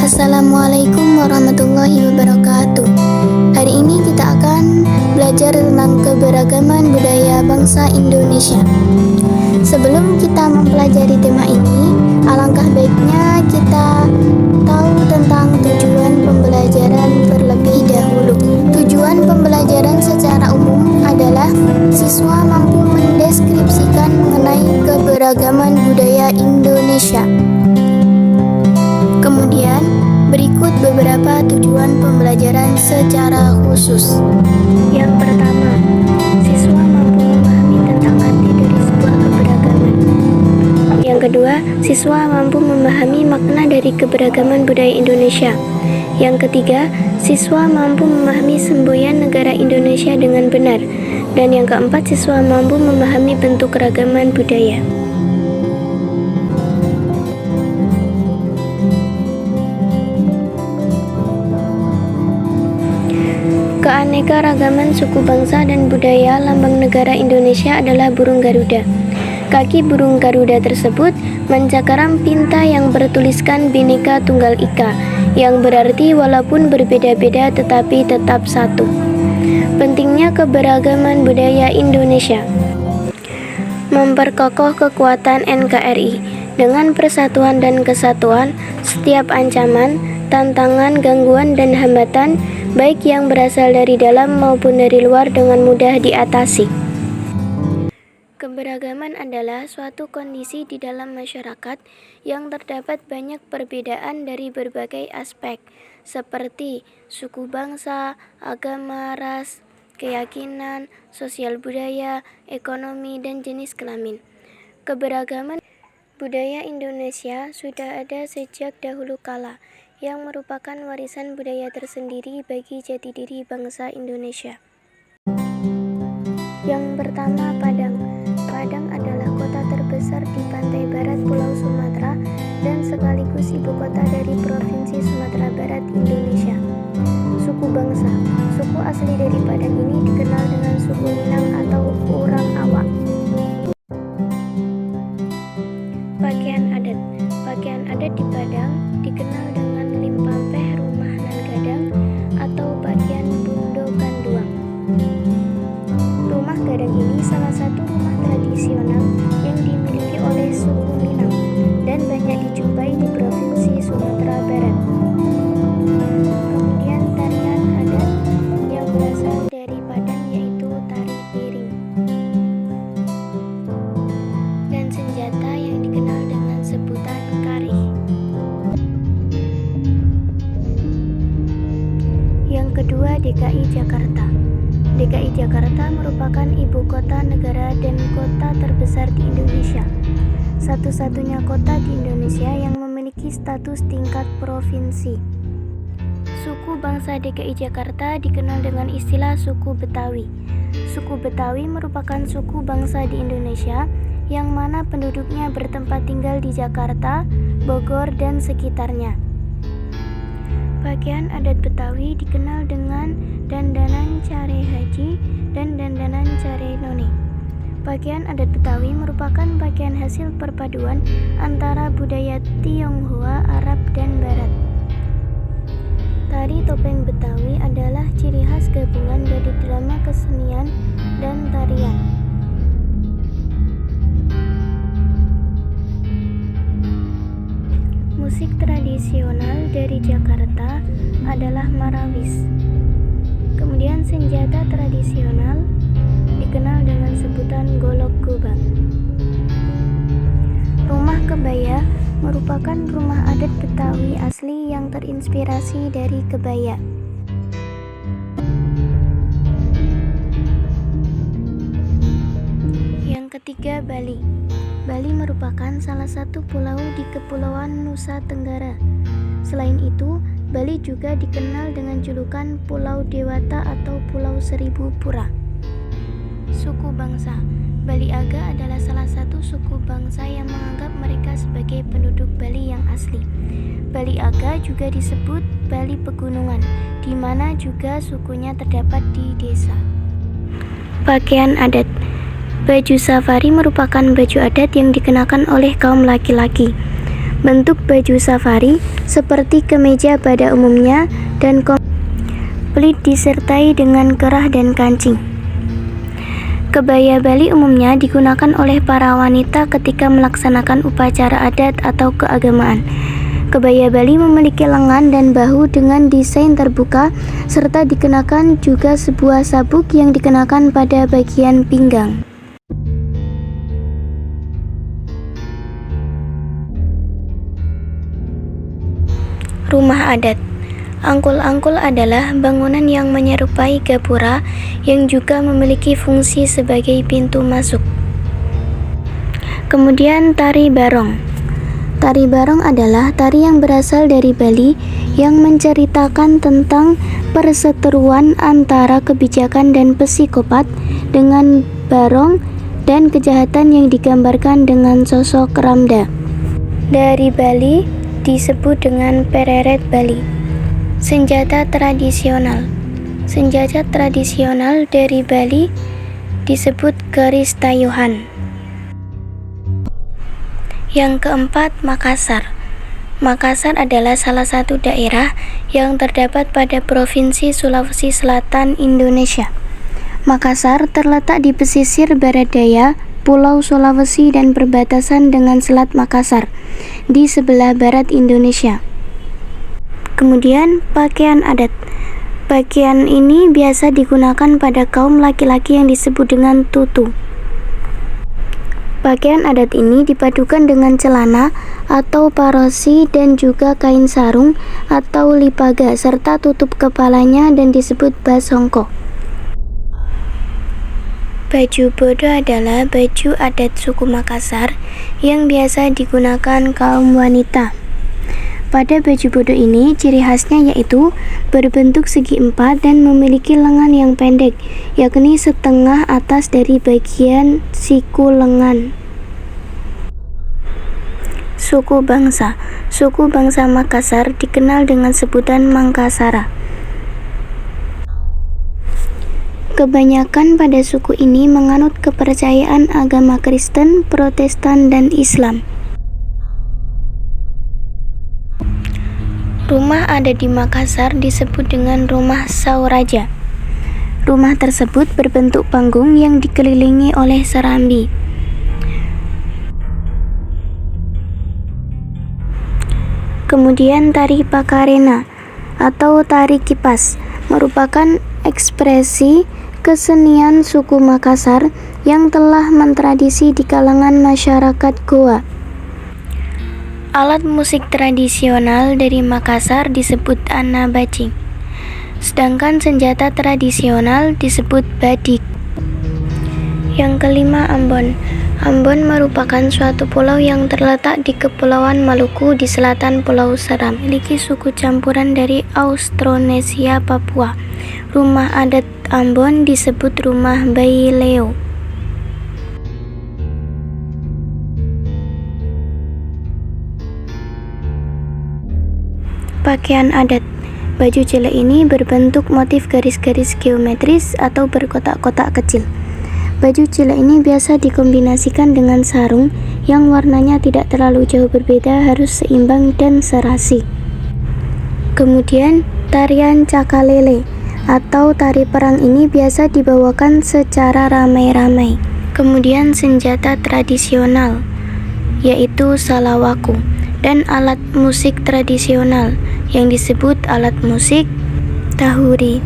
Assalamualaikum warahmatullahi wabarakatuh. Hari ini kita akan belajar tentang keberagaman budaya bangsa Indonesia. Sebelum kita mempelajari tema ini, alangkah baiknya kita tahu tentang tujuan pembelajaran terlebih dahulu. Tujuan pembelajaran secara umum adalah siswa mampu mendeskripsikan mengenai keberagaman budaya Indonesia. Kemudian, berikut beberapa tujuan pembelajaran secara khusus. Yang pertama, siswa mampu memahami tentang arti dari sebuah keberagaman. Yang kedua, siswa mampu memahami makna dari keberagaman budaya Indonesia. Yang ketiga, siswa mampu memahami semboyan negara Indonesia dengan benar. Dan yang keempat, siswa mampu memahami bentuk keragaman budaya. Keanekaragaman suku bangsa dan budaya lambang negara Indonesia adalah burung Garuda. Kaki burung Garuda tersebut mencakaram pinta yang bertuliskan Bhinneka Tunggal Ika, yang berarti walaupun berbeda-beda tetapi tetap satu. Pentingnya keberagaman budaya Indonesia. Memperkokoh kekuatan NKRI. Dengan persatuan dan kesatuan, setiap ancaman, tantangan, gangguan, dan hambatan, baik yang berasal dari dalam maupun dari luar, dengan mudah diatasi. Keberagaman adalah suatu kondisi di dalam masyarakat yang terdapat banyak perbedaan dari berbagai aspek, seperti suku bangsa, agama, ras, keyakinan, sosial budaya, ekonomi, dan jenis kelamin. Keberagaman budaya Indonesia sudah ada sejak dahulu kala, yang merupakan warisan budaya tersendiri bagi jati diri bangsa Indonesia. Yang pertama, Padang. Padang adalah kota terbesar di pantai barat Pulau Sumatera dan sekaligus ibu kota dari Provinsi Sumatera Barat, Indonesia. Suku bangsa. Suku asli dari Padang ini dikenal dengan suku Minang atau Orang Awak. Pakaian adat. Pakaian adat di Padang dikenal dengan limpampeh rumah nan gadang atau pakaian bundo kanduang. Rumah gadang ini salah satu rumah tradisional yang dimiliki oleh suku Minang dan banyak dijumpai di Provinsi Sumatera Barat. Kemudian tarian adat yang berasal dari Padang yaitu tari piring. Dan senjata yang dikenal dengan sebutan karih. Yang kedua, DKI Jakarta. DKI Jakarta merupakan ibu kota negara dan kota terbesar di Indonesia. Satu-satunya kota di Indonesia yang memiliki status tingkat provinsi. Suku bangsa DKI Jakarta dikenal dengan istilah suku Betawi. Suku Betawi merupakan suku bangsa di Indonesia yang mana penduduknya bertempat tinggal di Jakarta, Bogor, dan sekitarnya. Pakaian adat Betawi dikenal dengan dandanan care haji dan dandanan care noni. Pakaian adat Betawi merupakan pakaian hasil perpaduan antara budaya Tionghoa, Arab, dan Barat. Tari topeng Betawi adalah ciri khas gabungan dari drama kesenian dan tarian. Musik tradisional dari Jakarta adalah marawis. Kemudian senjata tradisional dikenal dengan sebutan golok gobang. Rumah kebaya merupakan rumah adat Betawi asli yang terinspirasi dari kebaya. Yang ketiga, Bali. Bali merupakan salah satu pulau di Kepulauan Nusa Tenggara. Selain itu, Bali juga dikenal dengan julukan Pulau Dewata atau Pulau Seribu Pura. Suku bangsa. Bali Aga adalah salah satu suku bangsa yang menganggap mereka sebagai penduduk Bali yang asli. Bali Aga juga disebut Bali Pegunungan, di mana juga sukunya terdapat di desa. Pakaian adat. Baju safari merupakan baju adat yang dikenakan oleh kaum laki-laki. Bentuk baju safari seperti kemeja pada umumnya dan komplit disertai dengan kerah dan kancing. Kebaya Bali umumnya digunakan oleh para wanita ketika melaksanakan upacara adat atau keagamaan. Kebaya Bali memiliki lengan dan bahu dengan desain terbuka, serta dikenakan juga sebuah sabuk yang dikenakan pada bagian pinggang. Rumah adat. Angkul-angkul adalah bangunan yang menyerupai gapura yang juga memiliki fungsi sebagai pintu masuk. Kemudian tari barong. Tari barong adalah tari yang berasal dari Bali yang menceritakan tentang perseteruan antara kebijakan dan psikopat dengan barong dan kejahatan yang digambarkan dengan sosok Ramda. Dari Bali disebut dengan pereret Bali. Senjata tradisional. Senjata tradisional dari Bali disebut keris tayuhan. Yang keempat, Makassar. Makassar adalah salah satu daerah yang terdapat pada Provinsi Sulawesi Selatan, Indonesia. Makassar terletak di pesisir barat daya Pulau Sulawesi dan berbatasan dengan Selat Makassar di sebelah barat Indonesia. Kemudian, pakaian adat. Pakaian ini biasa digunakan pada kaum laki-laki yang disebut dengan tutu. Pakaian adat ini dipadukan dengan celana atau parosi dan juga kain sarung atau lipaga serta tutup kepalanya dan disebut basongko. Baju bodo adalah baju adat suku Makassar yang biasa digunakan kaum wanita. Pada baju bodo ini, ciri khasnya yaitu berbentuk segi empat dan memiliki lengan yang pendek, yakni setengah atas dari bagian siku lengan. Suku bangsa. Suku bangsa Makassar dikenal dengan sebutan Mangkasara. Kebanyakan pada suku ini menganut kepercayaan agama Kristen, Protestan, dan Islam. Rumah adat di Makassar disebut dengan rumah Sauraja. Rumah tersebut berbentuk panggung yang dikelilingi oleh serambi. Kemudian tari Pakarena atau tari kipas merupakan ekspresi kesenian suku Makassar yang telah mentradisi di kalangan masyarakat Goa. Alat musik tradisional dari Makassar disebut anabaci, sedangkan senjata tradisional disebut badik. Yang kelima, Ambon. Ambon merupakan suatu pulau yang terletak di Kepulauan Maluku di selatan Pulau Seram, memiliki suku campuran dari Austronesia, Papua. Rumah adat Ambon disebut rumah Bayi Leo. Pakaian adat. Baju jelek ini berbentuk motif garis-garis geometris atau berkotak-kotak kecil. Baju jelek ini biasa dikombinasikan dengan sarung yang warnanya tidak terlalu jauh berbeda, harus seimbang dan serasi. Kemudian, tarian cakalele atau tari perang ini biasa dibawakan secara ramai-ramai. Kemudian senjata tradisional yaitu salawaku dan alat musik tradisional yang disebut alat musik tahuri.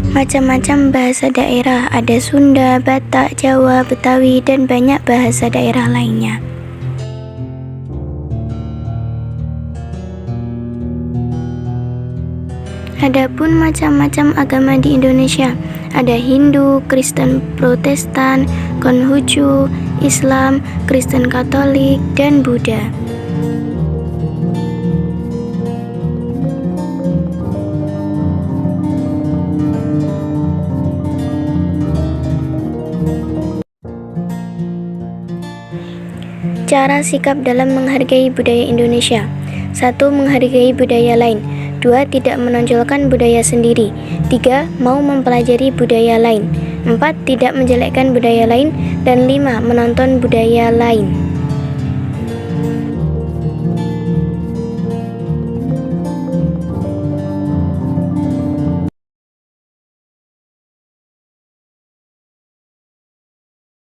Macam-macam bahasa daerah, ada Sunda, Batak, Jawa, Betawi, dan banyak bahasa daerah lainnya. Adapun macam-macam agama di Indonesia, ada Hindu, Kristen Protestan, Konghucu, Islam, Kristen Katolik, dan Buddha. Cara sikap dalam menghargai budaya Indonesia. 1. Menghargai budaya lain. 2. Tidak menonjolkan budaya sendiri. 3. Mau mempelajari budaya lain. 4. Tidak menjelekkan budaya lain. Dan 5. Menonton budaya lain.